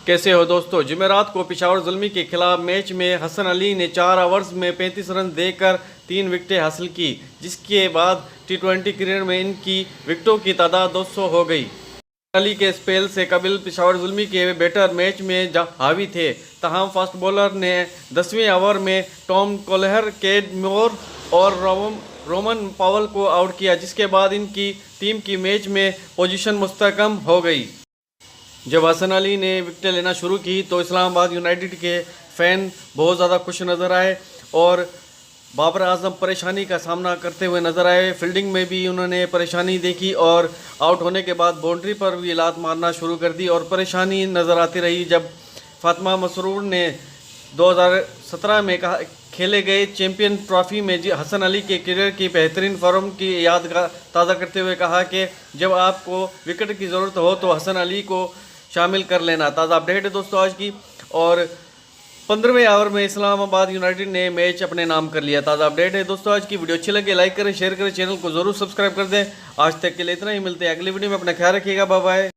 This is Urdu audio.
کیسے ہو دوستو؟ جمعرات کو پشاور زلمی کے خلاف میچ میں حسن علی نے 4 اوورز میں 35 رن دے کر 3 وکٹیں حاصل کی، جس کے بعد ٹی20 کرکٹ میں ان کی وکٹوں کی تعداد 200 ہو گئی۔ حسن علی کے اسپیل سے قبل پشاور زلمی کے بیٹر میچ میں حاوی تھے، تاہم فاسٹ بولر نے 10ویں اوور میں ٹام کولہر، کیڈ مور اور رومن پاول کو آؤٹ کیا، جس کے بعد ان کی ٹیم کی میچ میں پوزیشن مستحکم ہو گئی۔ جب حسن علی نے وکٹیں لینا شروع کی تو اسلام آباد یونائیٹڈ کے فین بہت زیادہ خوش نظر آئے اور بابر اعظم پریشانی کا سامنا کرتے ہوئے نظر آئے۔ فیلڈنگ میں بھی انہوں نے پریشانی دیکھی اور آؤٹ ہونے کے بعد باؤنڈری پر بھی لات مارنا شروع کر دی اور پریشانی نظر آتی رہی۔ جب فاطمہ مسرور نے 2017 میں کھیلے گئے چیمپئن ٹرافی میں حسن علی کے کیریئر کی بہترین فارم کی یاد تازہ کرتے ہوئے کہا کہ جب آپ کو وکٹ کی ضرورت ہو تو حسن علی کو شامل کر لینا۔ تازہ اپڈیٹ ہے دوستو آج کی، اور 15ویں اوور میں اسلام آباد یونائیٹڈ نے میچ اپنے نام کر لیا۔ تازہ اپڈیٹ ہے دوستو آج کی، ویڈیو اچھی لگے لائک کریں، شیئر کریں، چینل کو ضرور سبسکرائب کر دیں۔ آج تک کے لیے اتنا ہی، ملتے ہیں اگلی ویڈیو میں، اپنا خیال رکھیے گا، بائے بائے۔